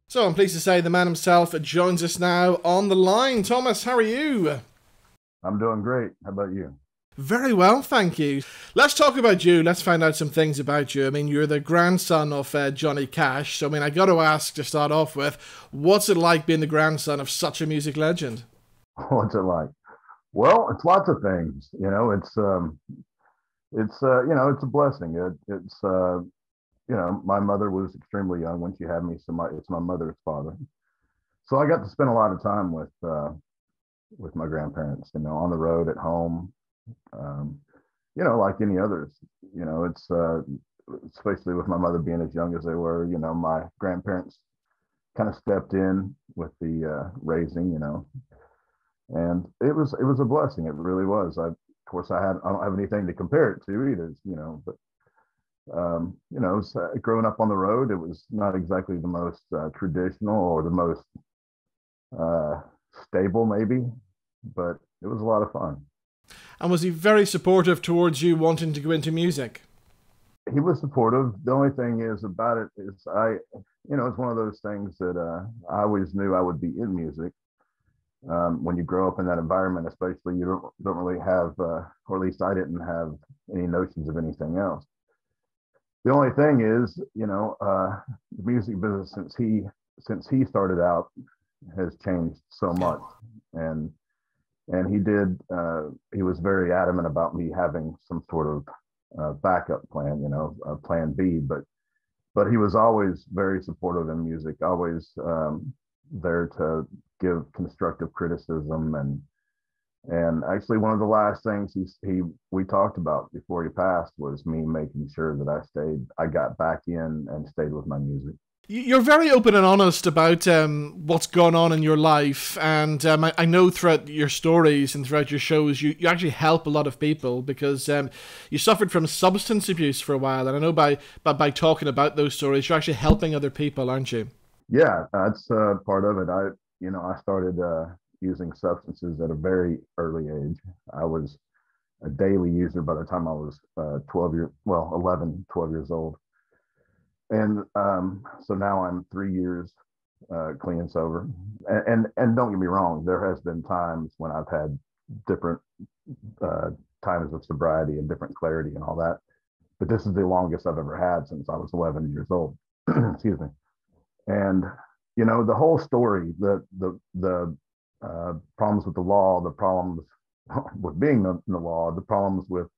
So I'm pleased to say the man himself joins us now on the line. Thomas, how are you? I'm doing great. How about you? Very well, thank you. Let's talk about you. Let's find out some things about you. I mean, you're the grandson of Johnny Cash. So, I mean, I got to ask to start off with, what's it like being the grandson of such a music legend? What's it like? Well, it's lots of things. You know, it's you know, it's a blessing. You know, my mother was extremely young when she had me, so it's my mother's father. So I got to spend a lot of time with my grandparents, you know, on the road, at home, you know, like any others. You know, it's especially with my mother being as young as they were, you know, my grandparents kind of stepped in with the raising, you know, and it was a blessing. It really was. Of course, I don't have anything to compare it to either, you know, but you know, growing up on the road, it was not exactly the most traditional or the most stable, maybe, but it was a lot of fun. And was he very supportive towards you wanting to go into music? He was supportive. The only thing is about it is you know, it's one of those things that I always knew I would be in music. When you grow up in that environment, especially, you don't really have, or at least I didn't have any notions of anything else. The only thing is, you know, the music business since he started out has changed so much, and he was very adamant about me having some sort of backup plan, you know, plan B. But he was always very supportive in music, always there to give constructive criticism, and actually one of the last things we talked about before he passed was me making sure that I got back in and stayed with my music. You're very open and honest about what's gone on in your life, and I know throughout your stories and throughout your shows you actually help a lot of people, because you suffered from substance abuse for a while, and I know by talking about those stories you're actually helping other people, aren't you? Yeah, that's part of it. I started using substances at a very early age. I was a daily user by the time I was 11, 12 years old. And so now I'm 3 years clean and sober. And don't get me wrong, there has been times when I've had different times of sobriety and different clarity and all that. But this is the longest I've ever had since I was 11 years old. Excuse me. And, you know, the whole story, the problems with the law, the problems with being in the law, the problems with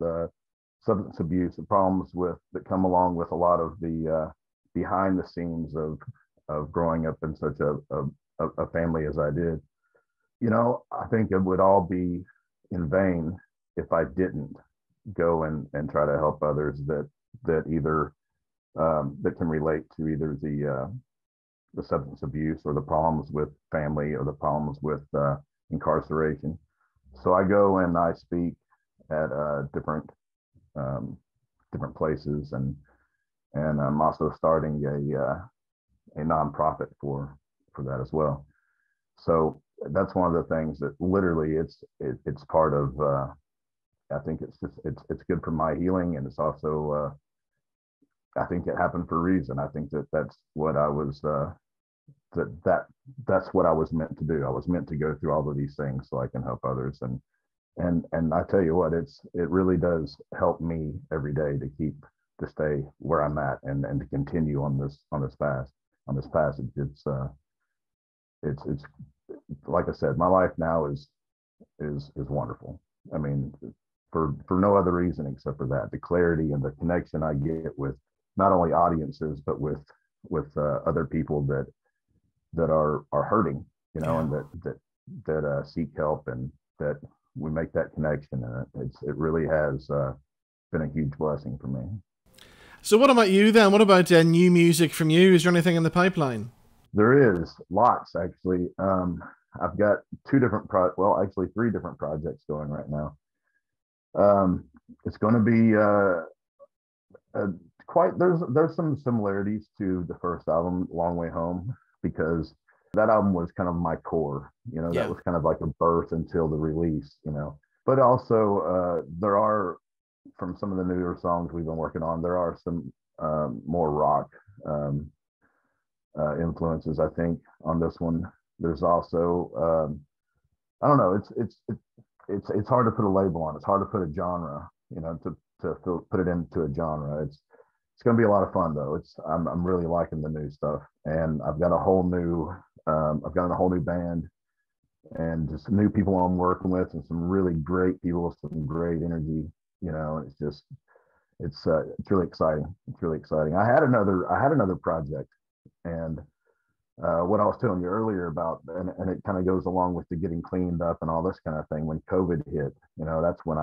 substance abuse, the problems that come along with a lot of the behind the scenes of growing up in such a family as I did. You know, I think it would all be in vain if I didn't go and try to help others that either that can relate to either the substance abuse or the problems with family or the problems with incarceration. So I go and I speak at different places, and I'm also starting a nonprofit for that as well. So that's one of the things that literally it's part of. I think it's good for my healing, and it's also I think it happened for a reason. I think that's what I was that's what I was meant to do. I was meant to go through all of these things so I can help others, and I tell you what, it really does help me every day to stay where I'm at and to continue on this passage. It's like I said, my life now is wonderful. I mean, for no other reason except for that, the clarity and the connection I get with not only audiences but with other people that are hurting, you know, and that seek help, and that we make that connection, and it really has been a huge blessing for me. So what about you then? What about new music from you? Is there anything in the pipeline? There is lots, actually. I've got three different projects going right now. It's going to be there's some similarities to the first album, Long Way Home, because that album was kind of my core, you know. That was kind of like a birth until the release, you know. But also there are, from some of the newer songs we've been working on, there are some more rock influences, I think, on this one. There's also I don't know, it's hard to put a label on. It's hard to put a genre, you know, to put it into a genre. It's going to be a lot of fun though. I'm really liking the new stuff, and I've got a whole new band, and just new people I'm working with, and some really great people with some great energy. You know, it's really exciting. It's really exciting. I had another project, and what I was telling you earlier about, and it kind of goes along with the getting cleaned up and all this kind of thing. When COVID hit, you know, that's when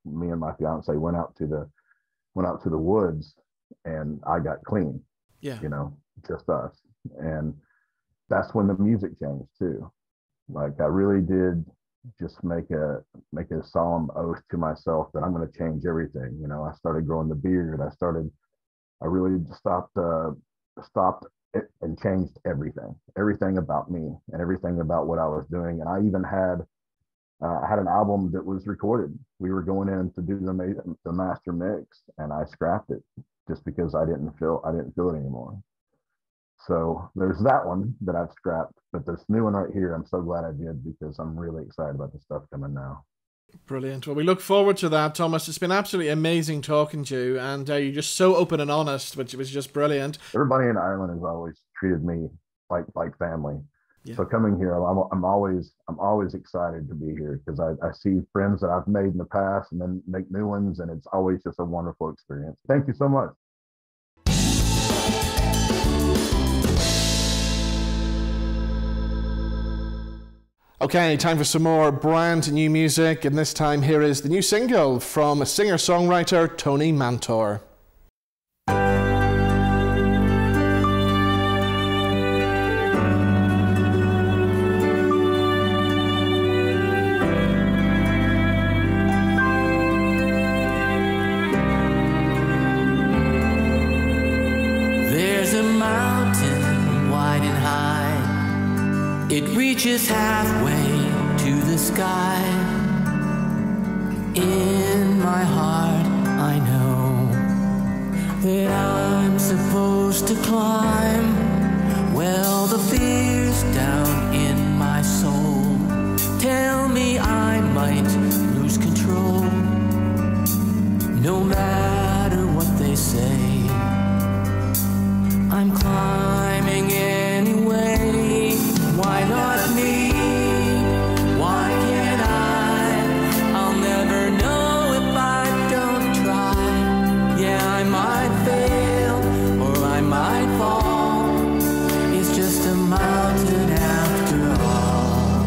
me and my fiance went out to the woods, and I got clean. Yeah. You know, just us. And that's when the music changed too. Like, I really did just make a solemn oath to myself that I'm going to change everything. You know, I started growing the beard. I really stopped and changed everything about me and everything about what I was doing. And I even had an album that was recorded. We were going in to do the master mix, and I scrapped it just because I didn't feel it anymore. So there's that one that I've scrapped, but this new one right here, I'm so glad I did, because I'm really excited about the stuff coming now. Brilliant. Well, we look forward to that, Thomas. It's been absolutely amazing talking to you, and you're just so open and honest, which was just brilliant. Everybody in Ireland has always treated me like family. Yeah. So coming here, I'm always excited to be here, because I see friends that I've made in the past and then make new ones, and it's always just a wonderful experience. Thank you so much. Okay, time for some more brand new music, and this time here is the new single from singer-songwriter Tony Mantor. There's a mountain wide and high It reaches halfway to the sky. In my heart I know that I'm supposed to climb. Well, the fears down in my soul tell me I might lose control. No matter what they say, I'm climbing anyway. Why not me? Why can't I? I'll never know if I don't try. Yeah, I might fail or I might fall. It's just a mountain after all.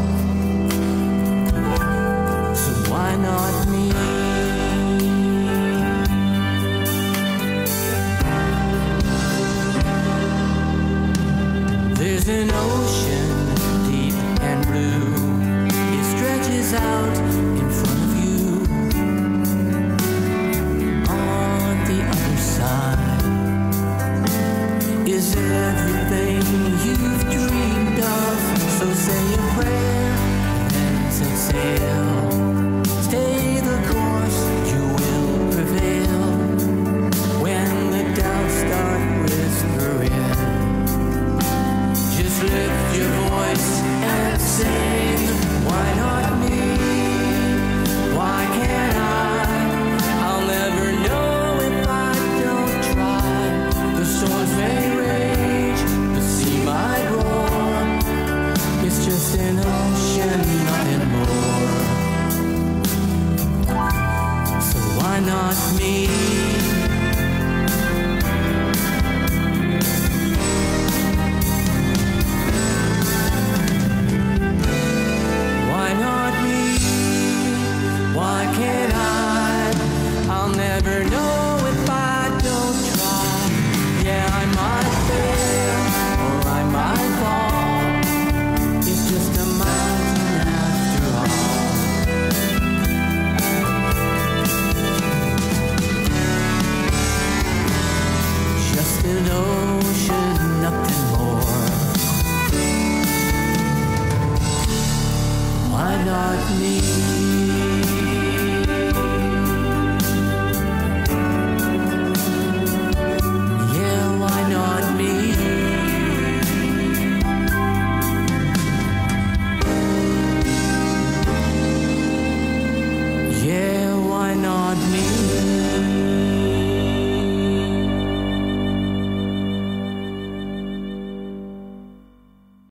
So why not me? There's an ocean deep and blue. It stretches out in front of you. On the other side is everything you've dreamed of. So say a prayer and set sail. Stay the course, you will prevail. When the doubts start whispering, just lift your voice and sing. Why not me? Why can't I? I'll never know if I don't try. The storms may rage, the sea might roar. It's just an ocean, nothing more. So why not me? Why not me? Why can't I? I'll never know if I don't try. Yeah, I might fail or I might fall. It's just a mountain after all. Just an ocean, nothing more. Why not me? Yeah, why not me? Yeah, why not me?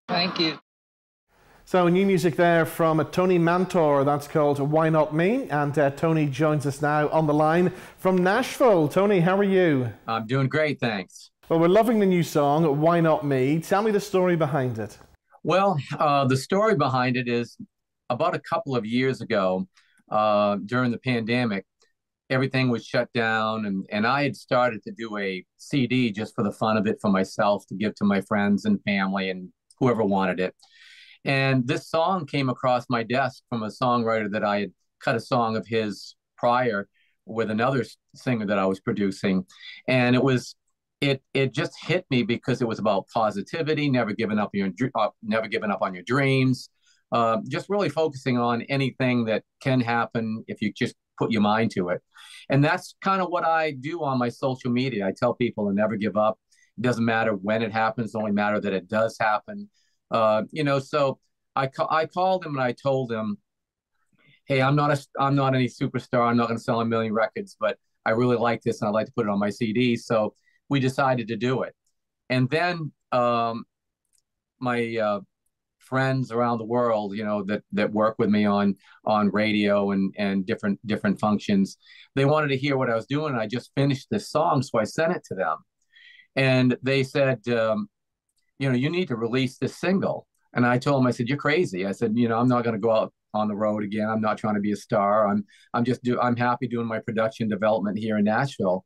Thank you. So new music there from Tony Mantor, that's called Why Not Me, and Tony joins us now on the line from Nashville. Tony, how are you? I'm doing great, thanks. Well, we're loving the new song, Why Not Me. Tell me the story behind it. Well, the story behind it is about a couple of years ago, during the pandemic, everything was shut down, and I had started to do a CD just for the fun of it for myself to give to my friends and family and whoever wanted it. And this song came across my desk from a songwriter that I had cut a song of his prior with another singer that I was producing. And it just hit me because it was about positivity, never giving up on your dreams, just really focusing on anything that can happen if you just put your mind to it. And that's kind of what I do on my social media. I tell people to never give up. It doesn't matter when it happens, it only matter that it does happen. So I called him and I told him, hey, I'm not any superstar. I'm not going to sell a million records, but I really like this and I'd like to put it on my CD. So we decided to do it. And then my friends around the world, that work with me on radio and different functions, they wanted to hear what I was doing. And I just finished this song, so I sent it to them. And they said, you need to release this single. And I told them, I said, you're crazy. I said, I'm not going to go out on the road again. I'm not trying to be a star. I'm happy doing my production development here in Nashville.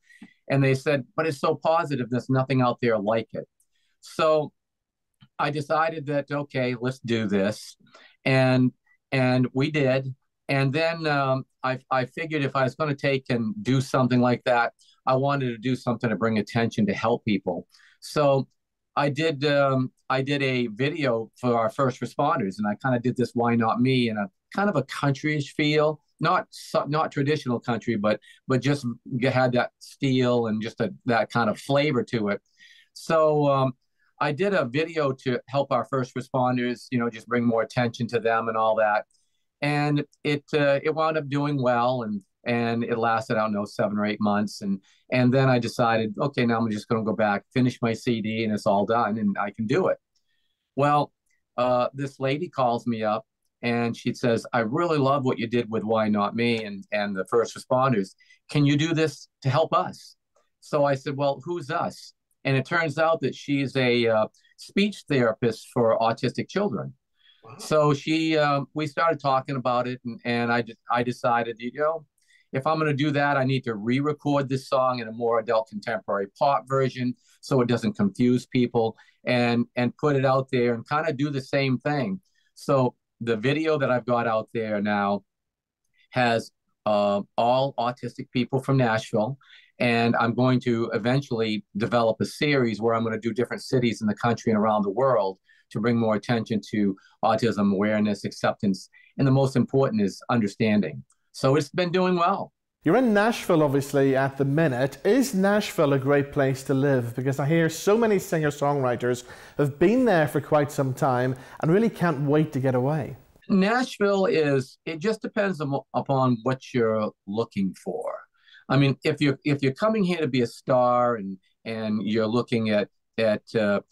And they said, but it's so positive. There's nothing out there like it. So I decided that, okay, let's do this. And we did. And then I figured if I was going to take and do something like that, I wanted to do something to bring attention to help people. So I did a video for our first responders, and I kind of did this "Why Not Me" in a kind of a countryish feel, not traditional country, but just had that steel and just that kind of flavor to it. So I did a video to help our first responders, just bring more attention to them and all that. And it wound up doing well, and it lasted, I don't know, 7 or 8 months. And then I decided, okay, now I'm just going to go back, finish my CD, and it's all done, and I can do it. Well, this lady calls me up, and she says, I really love what you did with Why Not Me and the first responders. Can you do this to help us? So I said, well, who's us? And it turns out that she's a speech therapist for autistic children. Wow. So we started talking about it, and I decided, if I'm going to do that, I need to re-record this song in a more adult contemporary pop version so it doesn't confuse people, and put it out there and kind of do the same thing. So the video that I've got out there now has all autistic people from Nashville, and I'm going to eventually develop a series where I'm going to do different cities in the country and around the world to bring more attention to autism awareness, acceptance, and the most important is understanding. So it's been doing well. You're in Nashville, obviously, at the minute. Is Nashville a great place to live? Because I hear so many singer-songwriters have been there for quite some time and really can't wait to get away. Nashville it just depends upon what you're looking for. I mean, if you're coming here to be a star and you're looking at the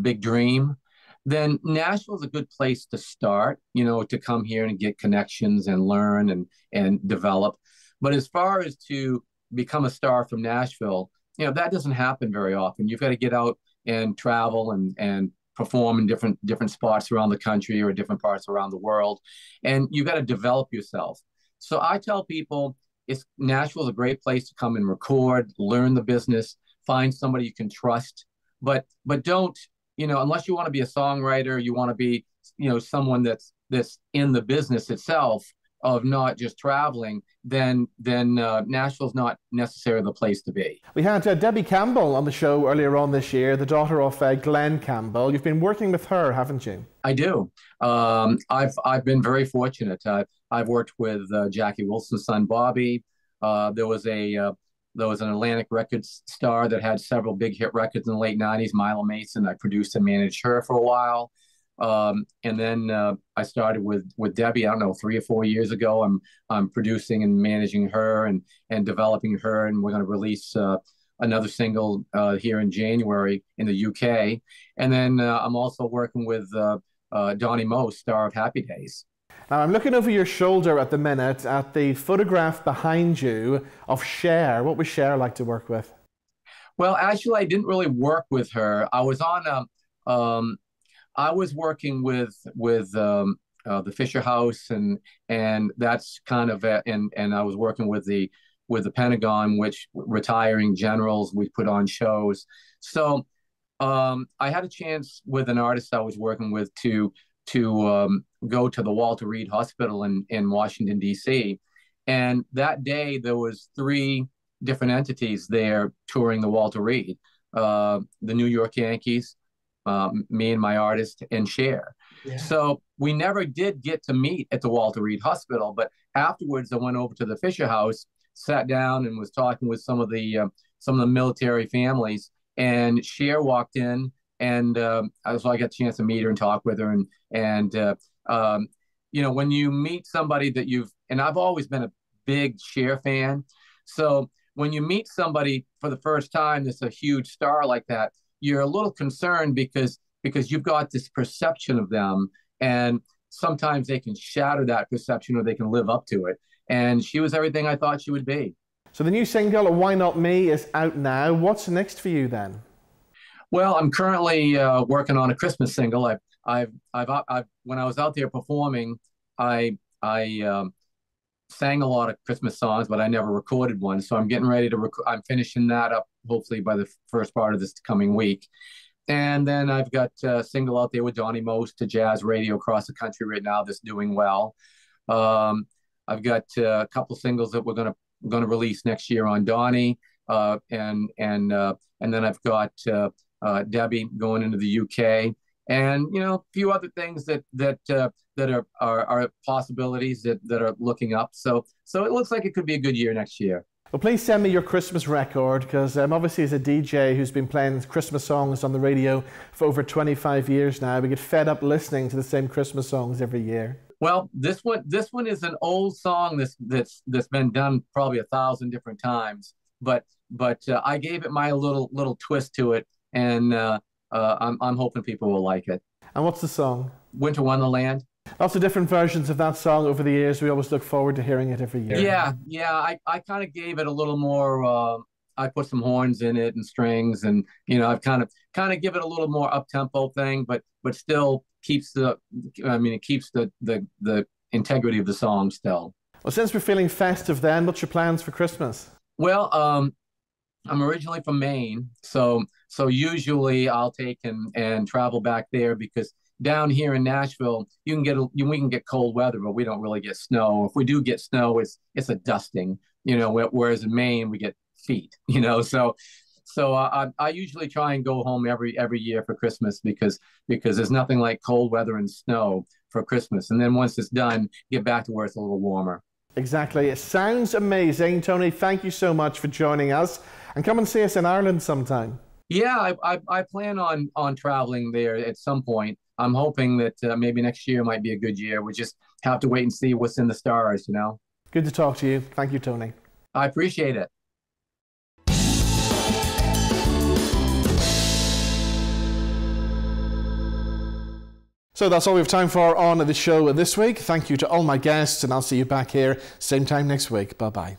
big dream, then Nashville is a good place to start, to come here and get connections and learn and develop. But as far as to become a star from Nashville, that doesn't happen very often. You've got to get out and travel and perform in different spots around the country or different parts around the world. And you've got to develop yourself. So I tell people Nashville is a great place to come and record, learn the business, find somebody you can trust, but don't, unless you want to be a songwriter, you want to be, someone that's in the business itself of not just traveling, then Nashville's not necessarily the place to be. We had Debbie Campbell on the show earlier on this year, the daughter of Glenn Campbell. You've been working with her, haven't you? I do. I've been very fortunate. I've worked with Jackie Wilson's son, Bobby. There was an Atlantic Records star that had several big hit records in the late 90s, Mila Mason. I produced and managed her for a while. And then I started with Debbie, I don't know, 3 or 4 years ago. I'm producing and managing her and developing her. And we're going to release another single here in January in the UK. And then I'm also working with Donnie Most, star of Happy Days. Now, I'm looking over your shoulder at the minute at the photograph behind you of Cher. What was Cher like to work with? Well, actually, I didn't really work with her. I was I was working with the Fisher House, and that's kind of and I was working with the Pentagon, which retiring generals, we put on shows. So I had a chance with an artist I was working with to go to the Walter Reed Hospital in Washington, D.C. And that day there was 3 different entities there touring the Walter Reed, the New York Yankees, me and my artist, and Cher. Yeah. So we never did get to meet at the Walter Reed Hospital, but afterwards I went over to the Fisher House, sat down and was talking with some of the military families, and Cher walked in, and so I got a chance to meet her and talk with her, and when you meet somebody that and I've always been a big Cher fan, so when you meet somebody for the first time that's a huge star like that, you're a little concerned because you've got this perception of them, and sometimes they can shatter that perception or they can live up to it. And she was everything I thought she would be. So the new single, Why Not Me, is out now. What's next for you then? Well, I'm currently working on a Christmas single. When I was out there performing, I sang a lot of Christmas songs, but I never recorded one. So I'm getting ready to I'm finishing that up, hopefully by the first part of this coming week. And then I've got a single out there with Donnie Most to jazz radio across the country right now that's doing well. I've got a couple singles that we're gonna release next year on Donnie. and then I've got Debbie going into the UK, and a few other things that are possibilities that are looking up. So it looks like it could be a good year next year. Well, please send me your Christmas record, because obviously as a DJ who's been playing Christmas songs on the radio for over 25 years now, we get fed up listening to the same Christmas songs every year. Well, this one is an old song that's been done probably 1,000 different times, but I gave it my little twist to it, and I'm hoping people will like it. And what's the song? Winter Wonderland. Lots of different versions of that song over the years. We always look forward to hearing it every year. Yeah. I kind of gave it a little more. I put some horns in it and strings, and I've kind of give it a little more up tempo thing, but still keeps it keeps the integrity of the song still. Well, since we're feeling festive, then what's your plans for Christmas? Well, I'm originally from Maine, so usually I'll take and travel back there, because down here in Nashville, we can get cold weather, but we don't really get snow. If we do get snow, it's a dusting, whereas in Maine we get feet, So I usually try and go home every year for Christmas, because there's nothing like cold weather and snow for Christmas. And then once it's done, get back to where it's a little warmer. Exactly. It sounds amazing. Tony, thank you so much for joining us, and come and see us in Ireland sometime. Yeah, I plan on traveling there at some point. I'm hoping that maybe next year might be a good year. We just have to wait and see what's in the stars, Good to talk to you. Thank you, Tony. I appreciate it. So that's all we have time for on the show this week. Thank you to all my guests, and I'll see you back here same time next week. Bye-bye.